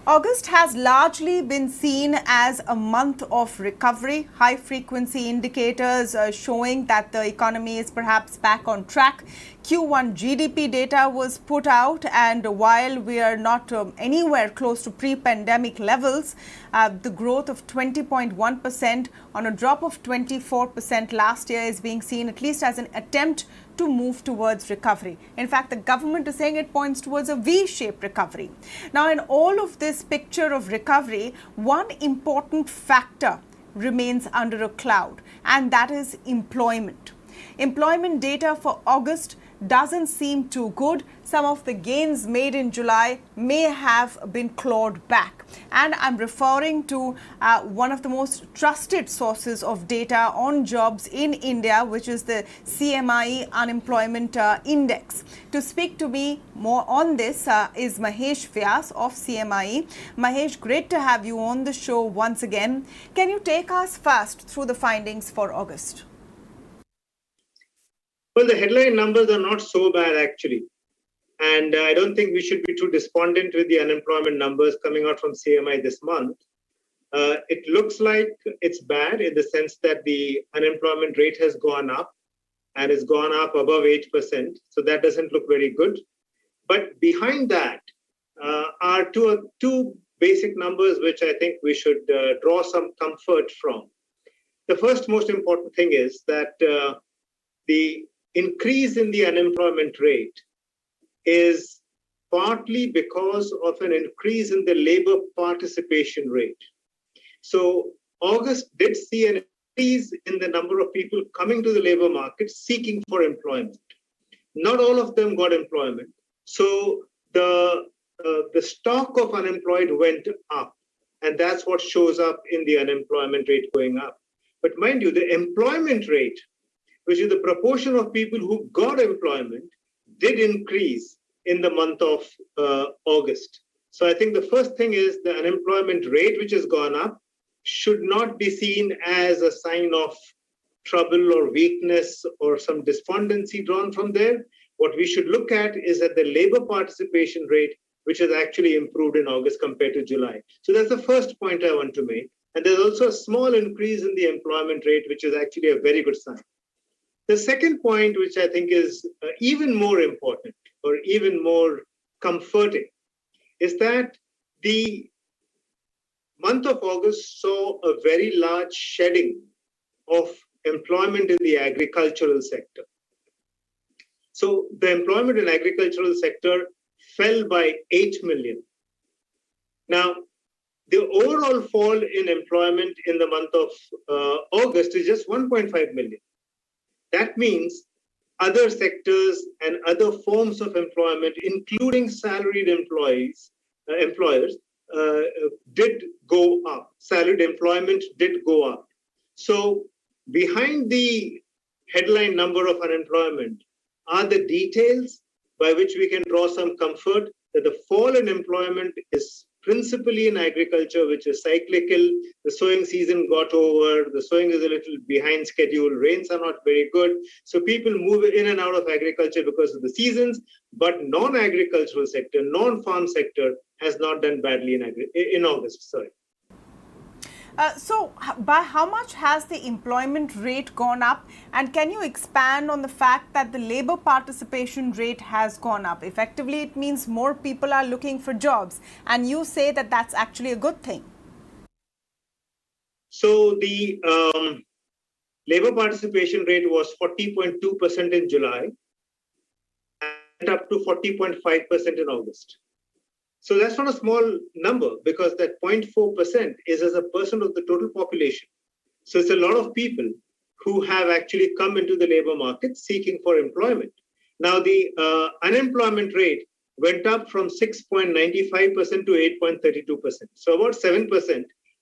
August has largely been seen as a month of recovery. High frequency indicators showing that the economy is perhaps back on track. Q1 GDP data was put out, and while we are not anywhere close to pre-pandemic levels, the growth of 20.1% on a drop of 24% last year is being seen at least as an attempt to move towards recovery. In fact, the government is saying it points towards a V-shaped recovery. Now, in all of this picture of recovery, one important factor remains under a cloud, and that is employment. Employment data for August doesn't seem too good. Some of the gains made in July may have been clawed back. And I'm referring to one of the most trusted sources of data on jobs in India, which is the CMI Unemployment Index. To speak to me more on this is Mahesh Vyas of CMIE. Mahesh, great to have you on the show once again. Can you take us first through the findings for August? Well, the headline numbers are not so bad, actually. And I don't think we should be too despondent with the unemployment numbers coming out from CMI this month. It looks like it's bad in the sense that the unemployment rate has gone up and it's gone up above 8%. So that doesn't look very good. But behind that are two basic numbers which I think we should draw some comfort from. The first most important thing is that the increase in the unemployment rate is partly because of an increase in the labor participation rate. So August did see an increase in the number of people coming to the labor market seeking for employment. Not all of them got employment. So the stock of unemployed went up, and that's what shows up in the unemployment rate going up. But mind you, the employment rate, which is the proportion of people who got employment, did increase in the month of August. So I think the first thing is the unemployment rate, which has gone up, should not be seen as a sign of trouble or weakness or some despondency drawn from there. What we should look at is that the labor participation rate, which has actually improved in August compared to July. So that's the first point I want to make. And there's also a small increase in the employment rate, which is actually a very good sign. The second point, which I think is even more important or even more comforting, is that the month of August saw a very large shedding of employment in the agricultural sector. So the employment in agricultural sector fell by 8 million. Now, the overall fall in employment in the month of August is just 1.5 million. That means other sectors and other forms of employment, including salaried employers, did go up. Salaried employment did go up. So behind the headline number of unemployment are the details by which we can draw some comfort that the fall in employment is principally in agriculture, which is cyclical. The sowing season got over. The sowing is a little behind schedule. Rains are not very good. So people move in and out of agriculture because of the seasons, but non-agricultural sector, non-farm sector has not done badly in August. Sorry. So by how much has the employment rate gone up, and can you expand on the fact that the labor participation rate has gone up? Effectively, it means more people are looking for jobs, and you say that that's actually a good thing. So the labor participation rate was 40.2% in July and up to 40.5% in August. So that's not a small number because that 0.4% is as a percent of the total population. So it's a lot of people who have actually come into the labor market seeking for employment. Now the unemployment rate went up from 6.95% to 8.32%. So about 7%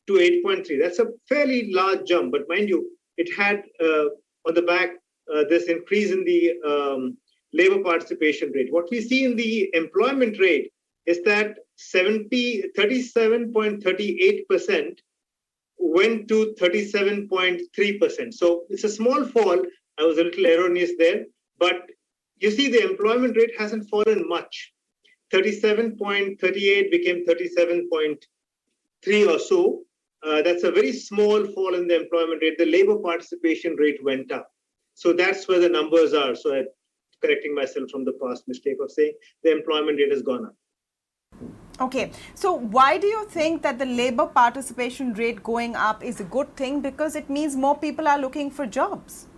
to 8.3%. That's a fairly large jump, but mind you, it had on the back this increase in the labor participation rate. What we see in the employment rate is that 37.38% went to 37.3%. So it's a small fall. I was a little erroneous there, but you see the employment rate hasn't fallen much. 37.38 became 37.3 or so. That's a very small fall in the employment rate. The labor participation rate went up. So that's where the numbers are. So I'm correcting myself from the past mistake of saying the employment rate has gone up. Okay, so why do you think that the labor participation rate going up is a good thing? Because it means more people are looking for jobs.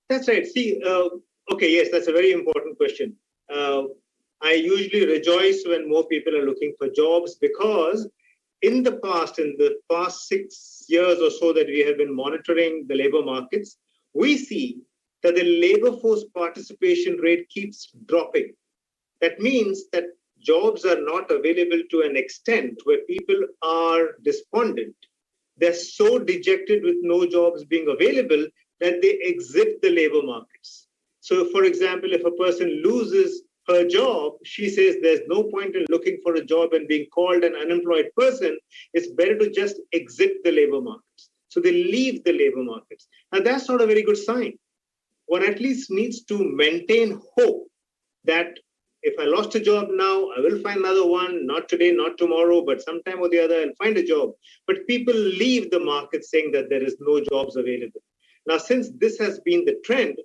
That's right. See, okay, yes, that's a very important question. I usually rejoice when more people are looking for jobs because in the past 6 years or so that we have been monitoring the labor markets, we see that the labor force participation rate keeps dropping. That means that jobs are not available to an extent where people are despondent. They're so dejected with no jobs being available that they exit the labor markets. So, for example, if a person loses her job, she says there's no point in looking for a job and being called an unemployed person. It's better to just exit the labor markets. So they leave the labor markets. And that's not a very good sign. One at least needs to maintain hope that if I lost a job now, I will find another one, not today, not tomorrow, but sometime or the other, I'll find a job. But people leave the market saying that there is no jobs available. Now, since this has been the trend,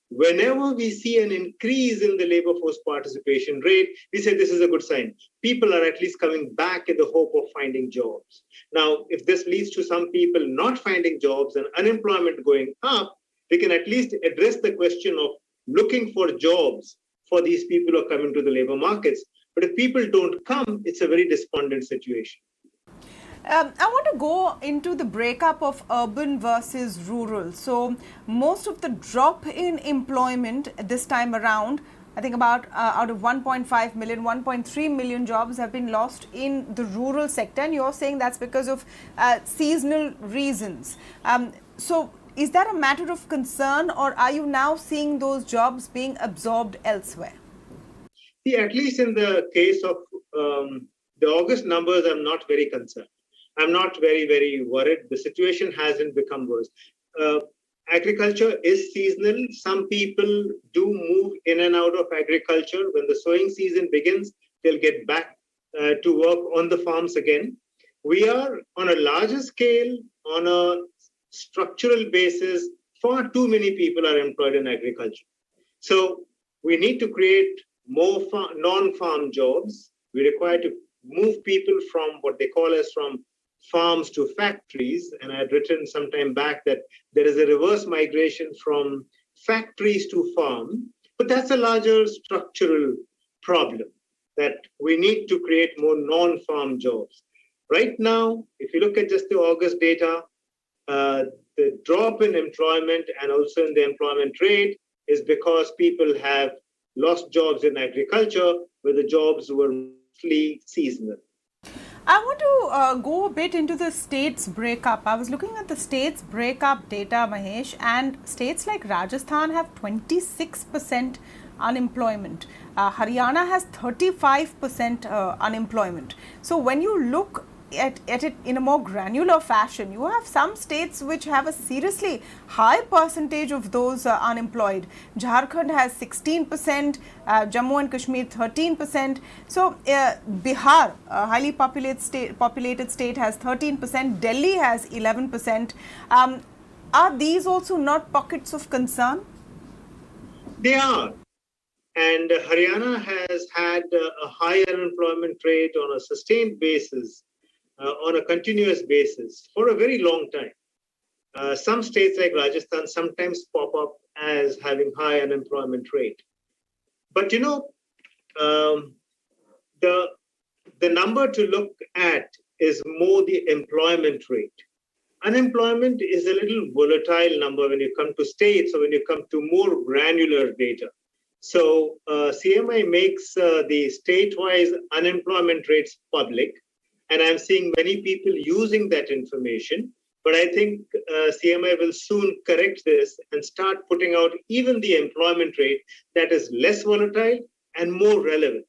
whenever we see an increase in the labor force participation rate, we say this is a good sign. People are at least coming back in the hope of finding jobs. Now, if this leads to some people not finding jobs and unemployment going up, we can at least address the question of looking for jobs for these people who are coming to the labor markets. But if people don't come, it's a very despondent situation. I want to go into the breakup of urban versus rural. So most of the drop in employment this time around, I think about out of 1.5 million, 1.3 million jobs have been lost in the rural sector. And you're saying that's because of seasonal reasons. So is that a matter of concern, or are you now seeing those jobs being absorbed elsewhere? See, at least in the case of the August numbers, I'm not very concerned. I'm not very, very worried. The situation hasn't become worse. Agriculture is seasonal. Some people do move in and out of agriculture. When the sowing season begins, they'll get back to work on the farms again. We are on a larger scale, on a structural basis, far too many people are employed in agriculture. So we need to create more non-farm jobs. We require to move people from what they call as from farms to factories. And I had written some time back that there is a reverse migration from factories to farm, but that's a larger structural problem that we need to create more non-farm jobs. Right now, if you look at just the August data, the drop in employment and also in the employment rate is because people have lost jobs in agriculture where the jobs were mostly seasonal. I want to go a bit into the states breakup. I was looking at the states breakup data, Mahesh, and states like Rajasthan have 26% unemployment. Haryana has 35% unemployment. So when you look at it in a more granular fashion, you have some states which have a seriously high percentage of those unemployed. Jharkhand has 16%, Jammu and Kashmir 13%. So Bihar, a highly populated state, has 13%. Delhi has 11%. Are these also not pockets of concern? They are. And Haryana has had a high unemployment rate on a sustained basis, on a continuous basis for a very long time. Some states like Rajasthan sometimes pop up as having high unemployment rate. But the number to look at is more the employment rate. Unemployment is a little volatile number when you come to states or when you come to more granular data. So CMI makes the state-wise unemployment rates public, and I'm seeing many people using that information. But I think CMI will soon correct this and start putting out even the employment rate that is less volatile and more relevant.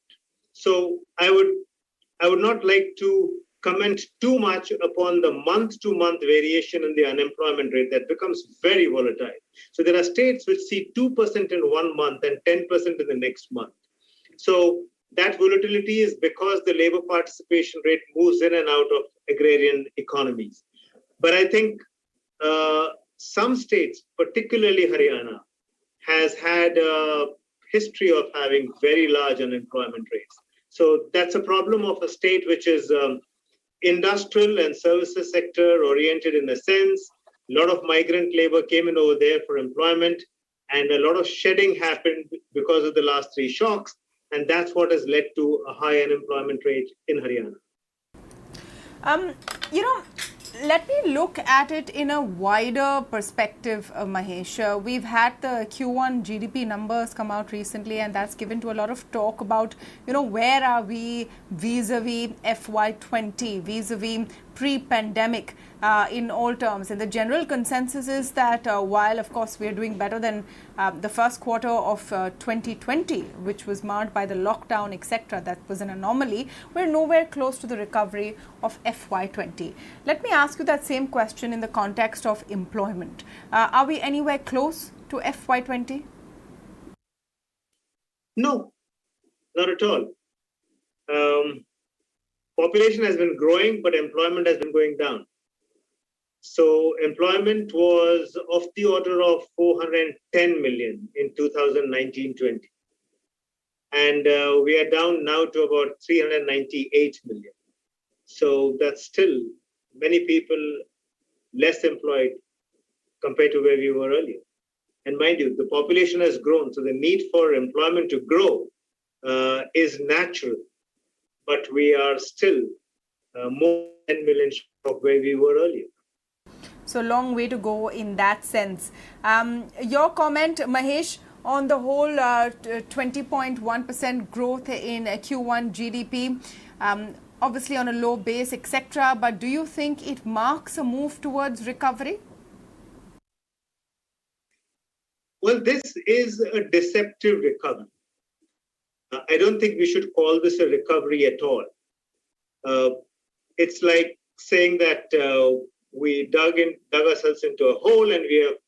So I would not like to comment too much upon the month-to-month variation in the unemployment rate that becomes very volatile. So there are states which see 2% in one month and 10% in the next month. So that volatility is because the labor participation rate moves in and out of agrarian economies. But I think some states, particularly Haryana, has had a history of having very large unemployment rates. So that's a problem of a state which is industrial and services sector oriented in a sense. A lot of migrant labor came in over there for employment, and a lot of shedding happened because of the last three shocks. And that's what has led to a high unemployment rate in Haryana. You know, let me look at it in a wider perspective, Mahesh. We've had the Q1 GDP numbers come out recently, and that's given to a lot of talk about, where are we vis-a-vis FY20, vis-a-vis pre-pandemic in all terms. And the general consensus is that while, of course, we are doing better than the first quarter of 2020, which was marred by the lockdown, etc., that was an anomaly, we're nowhere close to the recovery of FY20. Let me ask you that same question in the context of employment. Are we anywhere close to FY20? No, not at all. Population has been growing, but employment has been going down. So employment was of the order of 410 million in 2019-20. And we are down now to about 398 million. So that's still many people less employed compared to where we were earlier. And mind you, the population has grown, so the need for employment to grow is natural. But we are still more than 10 million short of where we were earlier. So long way to go in that sense. Your comment, Mahesh, on the whole 20.1% growth in Q1 GDP, obviously on a low base, etc. But do you think it marks a move towards recovery? Well, this is a deceptive recovery. I don't think we should call this a recovery at all. It's like saying that we dug ourselves into a hole and we have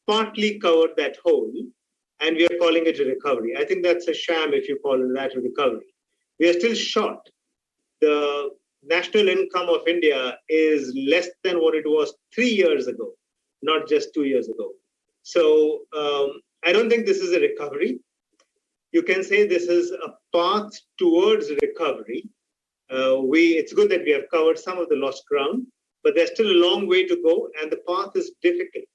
partly covered that hole and we are calling it a recovery. I think that's a sham if you call that a recovery. We are still short. The national income of India is less than what it was 3 years ago, not just 2 years ago. So I don't think this is a recovery. You can say this is a path towards recovery. It's good that we have covered some of the lost ground, but there's still a long way to go and the path is difficult.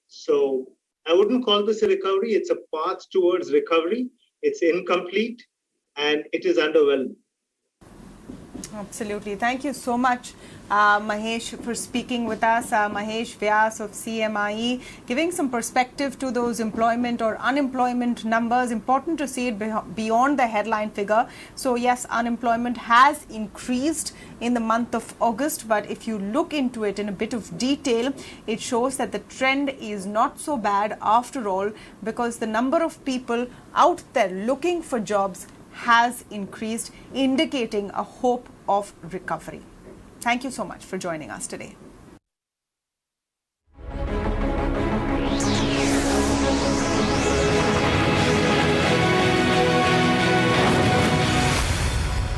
So I wouldn't call this a recovery. It's a path towards recovery. It's incomplete and it is underwhelming. Absolutely. Thank you so much, Mahesh, for speaking with us. Mahesh Vyas of CMIE, giving some perspective to those employment or unemployment numbers. Important to see it beyond the headline figure. So yes, unemployment has increased in the month of August, but if you look into it in a bit of detail, it shows that the trend is not so bad after all, because the number of people out there looking for jobs has increased, indicating a hope of recovery. Thank you so much for joining us today.